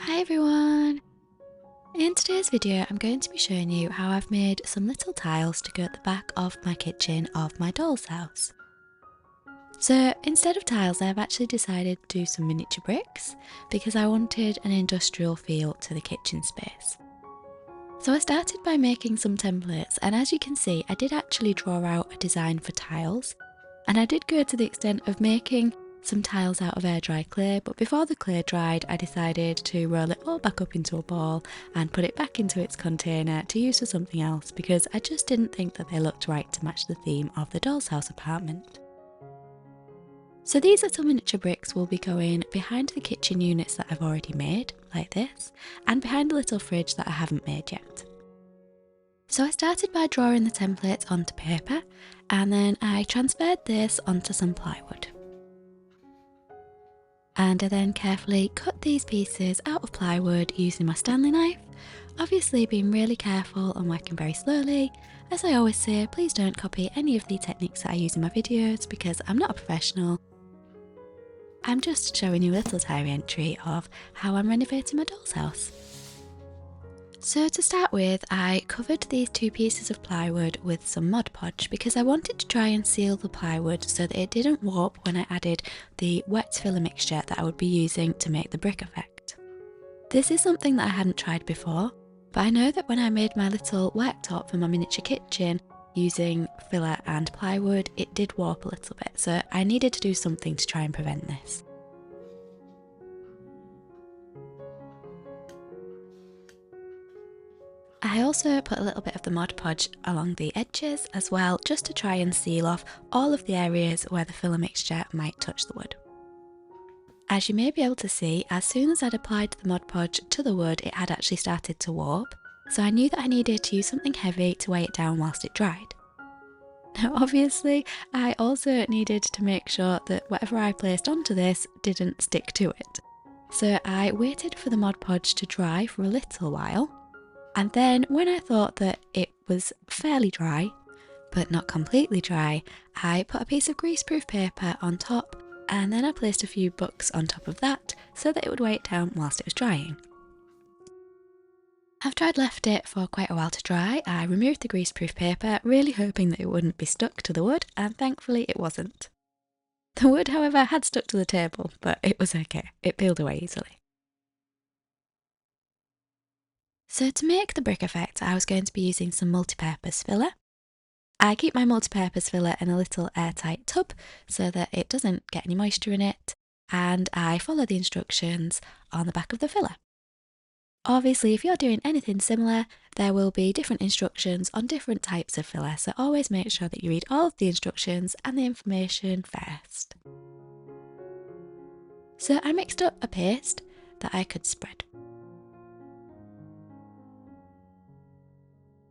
Hi everyone! In today's video I'm going to be showing you how I've made some little tiles to go at the back of my kitchen of my doll's house. So instead of tiles I've actually decided to do some miniature bricks because I wanted an industrial feel to the kitchen space. So I started by making some templates, and as you can see I did actually draw out a design for tiles, and I did go to the extent of making some tiles out of air dry clay, but before the clay dried I decided to roll it all back up into a ball and put it back into its container to use for something else because I just didn't think that they looked right to match the theme of the doll's house apartment. So these little miniature bricks will be going behind the kitchen units that I've already made, like this, and behind the little fridge that I haven't made yet. So I started by drawing the templates onto paper, and then I transferred this onto some plywood. And I then carefully cut these pieces out of plywood using my Stanley knife, obviously being really careful and working very slowly. As I always say, please don't copy any of the techniques that I use in my videos because I'm not a professional. I'm just showing you a little diary entry of how I'm renovating my doll's house. So to start with, I covered these two pieces of plywood with some Mod Podge because I wanted to try and seal the plywood so that it didn't warp when I added the wet filler mixture that I would be using to make the brick effect. This is something that I hadn't tried before, but I know that when I made my little worktop for my miniature kitchen using filler and plywood, it did warp a little bit, so I needed to do something to try and prevent this. I also put a little bit of the Mod Podge along the edges as well, just to try and seal off all of the areas where the filler mixture might touch the wood. As you may be able to see, as soon as I'd applied the Mod Podge to the wood, it had actually started to warp, so I knew that I needed to use something heavy to weigh it down whilst it dried. Now obviously, I also needed to make sure that whatever I placed onto this didn't stick to it. So I waited for the Mod Podge to dry for a little while, and then when I thought that it was fairly dry, but not completely dry, I put a piece of greaseproof paper on top, and then I placed a few books on top of that so that it would weigh it down whilst it was drying. After I'd left it for quite a while to dry, I removed the greaseproof paper, really hoping that it wouldn't be stuck to the wood, and thankfully it wasn't. The wood, however, had stuck to the table, but it was okay, it peeled away easily. So to make the brick effect, I was going to be using some multi-purpose filler. I keep my multi-purpose filler in a little airtight tub so that it doesn't get any moisture in it, and I follow the instructions on the back of the filler. Obviously, if you're doing anything similar, there will be different instructions on different types of filler, so always make sure that you read all of the instructions and the information first. So I mixed up a paste that I could spread.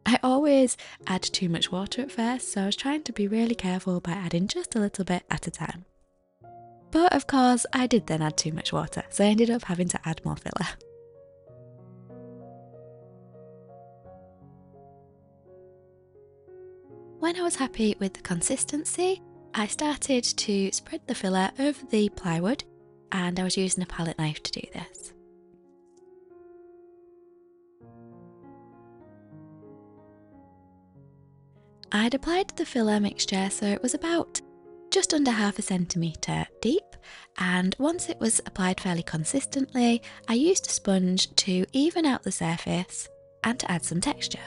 I always add too much water at first, so I was trying to be really careful by adding just a little bit at a time. But of course, I did then add too much water, so I ended up having to add more filler. When I was happy with the consistency, I started to spread the filler over the plywood, and I was using a palette knife to do this. I'd applied the filler mixture so it was about just under ½ centimetre deep, and once it was applied fairly consistently, I used a sponge to even out the surface and to add some texture.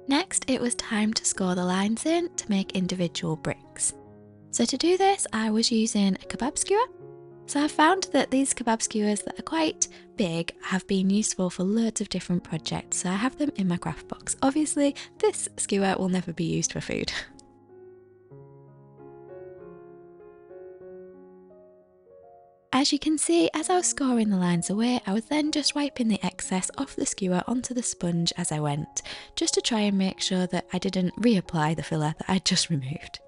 Next, it was time to score the lines in to make individual bricks. So to do this, I was using a kebab skewer. So I've found that these kebab skewers that are quite big have been useful for loads of different projects, so I have them in my craft box. Obviously, this skewer will never be used for food. As you can see, as I was scoring the lines away, I was then just wiping the excess off the skewer onto the sponge as I went, just to try and make sure that I didn't reapply the filler that I'd just removed.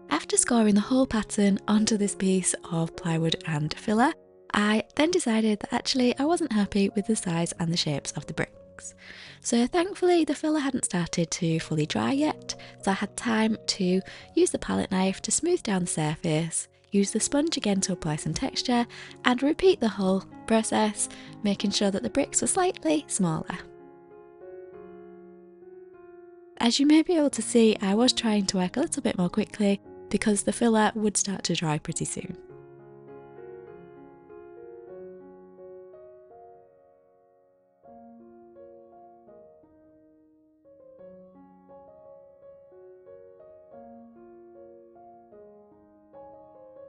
After scoring the whole pattern onto this piece of plywood and filler, I then decided that actually I wasn't happy with the size and the shapes of the brick. bricks. So thankfully the filler hadn't started to fully dry yet, so I had time to use the palette knife to smooth down the surface, use the sponge again to apply some texture, and repeat the whole process, making sure that the bricks were slightly smaller. As you may be able to see, I was trying to work a little bit more quickly because the filler would start to dry pretty soon.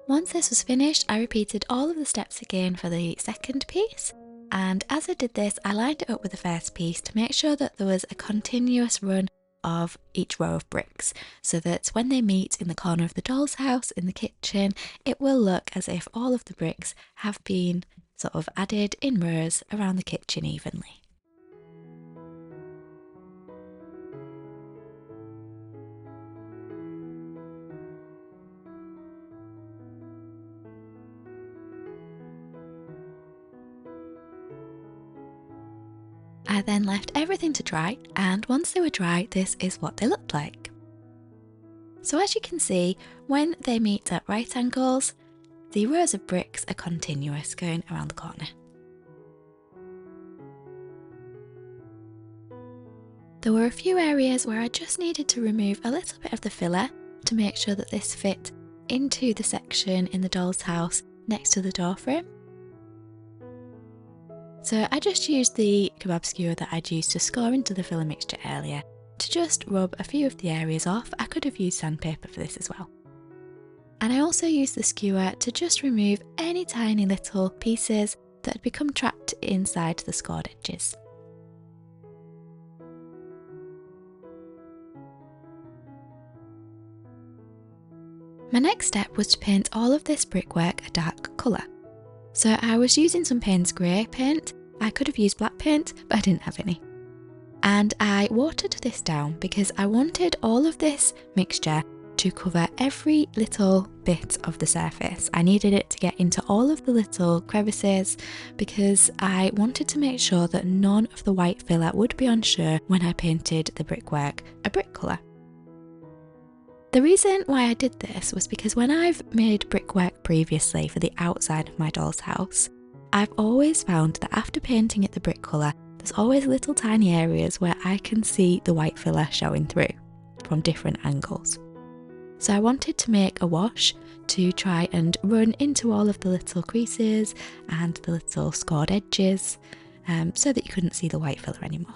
Once this was finished, I repeated all of the steps again for the second piece, and as I did this I lined it up with the first piece to make sure that there was a continuous run of each row of bricks, so that when they meet in the corner of the doll's house in the kitchen, it will look as if all of the bricks have been sort of added in rows around the kitchen evenly. I then left everything to dry, and once they were dry, this is what they looked like. So as you can see, when they meet at right angles, the rows of bricks are continuous going around the corner. There were a few areas where I just needed to remove a little bit of the filler to make sure that this fit into the section in the doll's house next to the door frame. So I just used the kebab skewer that I'd used to score into the filler mixture earlier to just rub a few of the areas off. I could have used sandpaper for this as well. And I also used the skewer to just remove any tiny little pieces that had become trapped inside the scored edges. My next step was to paint all of this brickwork a dark colour. So I was using some Payne's Grey paint. I could have used black paint, but I didn't have any. And I watered this down because I wanted all of this mixture to cover every little bit of the surface. I needed it to get into all of the little crevices because I wanted to make sure that none of the white filler would be on show when I painted the brickwork a brick colour. The reason why I did this was because when I've made brickwork previously for the outside of my doll's house, I've always found that after painting it the brick colour, there's always little tiny areas where I can see the white filler showing through from different angles. So I wanted to make a wash to try and run into all of the little creases and the little scored edges so that you couldn't see the white filler anymore.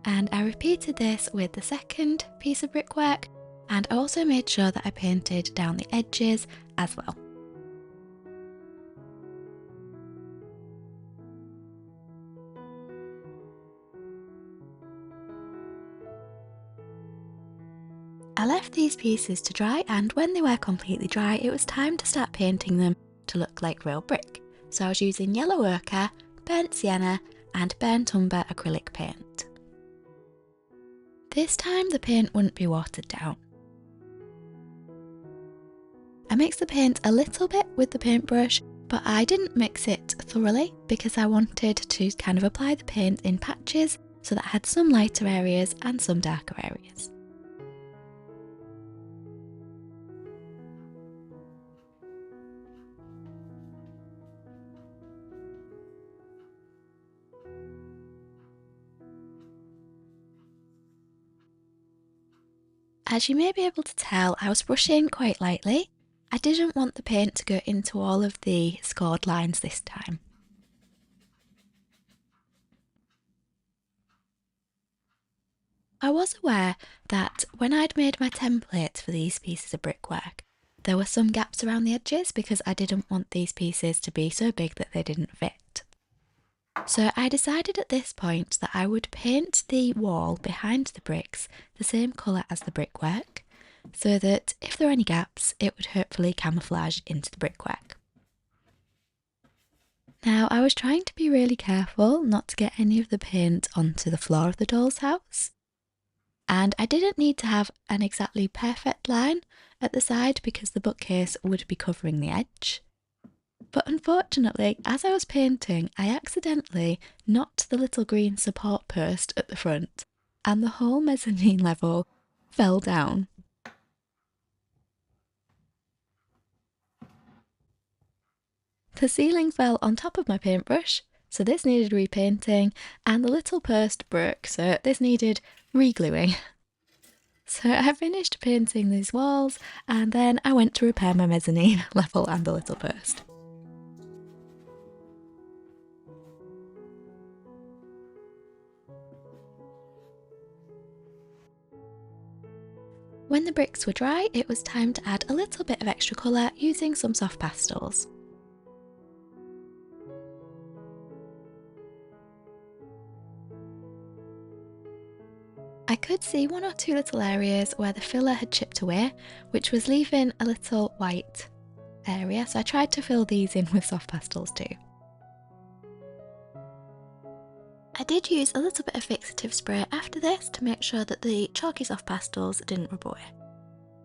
And I repeated this with the second piece of brickwork, and I also made sure that I painted down the edges as well. I left these pieces to dry, and when they were completely dry, it was time to start painting them to look like real brick. So I was using yellow ochre, burnt sienna and burnt umber acrylic paint. This time the paint wouldn't be watered down. I mixed the paint a little bit with the paintbrush, but I didn't mix it thoroughly because I wanted to kind of apply the paint in patches so that I had some lighter areas and some darker areas. As you may be able to tell, I was brushing quite lightly. I didn't want the paint to go into all of the scored lines this time. I was aware that when I'd made my template for these pieces of brickwork, there were some gaps around the edges because I didn't want these pieces to be so big that they didn't fit. So I decided at this point that I would paint the wall behind the bricks the same colour as the brickwork, so that if there were any gaps, it would hopefully camouflage into the brickwork. Now I was trying to be really careful not to get any of the paint onto the floor of the doll's house. And I didn't need to have an exactly perfect line at the side because the bookcase would be covering the edge. But unfortunately, as I was painting, I accidentally knocked the little green support post at the front, and the whole mezzanine level fell down. The ceiling fell on top of my paintbrush, so this needed repainting, and the little post broke, so this needed re-gluing. So I finished painting these walls, and then I went to repair my mezzanine level and the little post. When the bricks were dry, it was time to add a little bit of extra colour using some soft pastels. I could see one or two little areas where the filler had chipped away, which was leaving a little white area, so I tried to fill these in with soft pastels too. I did use a little bit of fixative spray after this to make sure that the chalky soft pastels didn't rub away.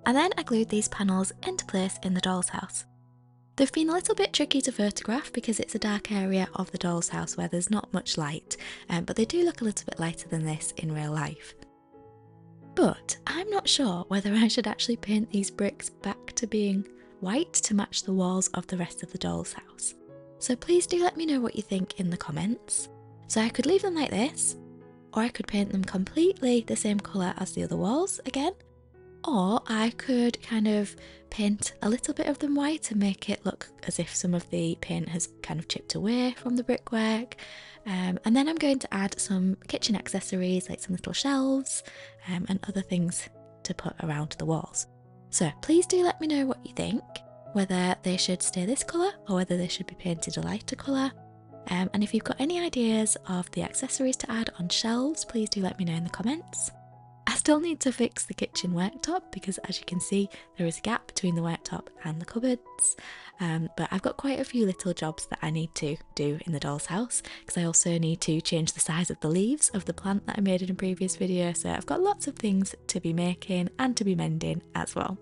And then I glued these panels into place in the doll's house. They've been a little bit tricky to photograph because it's a dark area of the doll's house where there's not much light, but they do look a little bit lighter than this in real life. But I'm not sure whether I should actually paint these bricks back to being white to match the walls of the rest of the doll's house. So please do let me know what you think in the comments. So I could leave them like this, or I could paint them completely the same colour as the other walls again, or I could kind of paint a little bit of them white and make it look as if some of the paint has kind of chipped away from the brickwork. And then I'm going to add some kitchen accessories like some little shelves and other things to put around the walls. So please do let me know what you think, whether they should stay this colour or whether they should be painted a lighter colour. And if you've got any ideas of the accessories to add on shelves, please do let me know in the comments. I still need to fix the kitchen worktop because, as you can see, there is a gap between the worktop and the cupboards. But I've got quite a few little jobs that I need to do in the doll's house because I also need to change the size of the leaves of the plant that I made in a previous video. So I've got lots of things to be making and to be mending as well.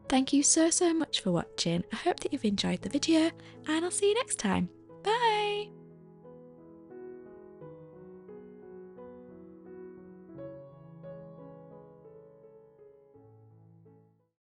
Thank you so much for watching. I hope that you've enjoyed the video and I'll see you next time. Bye!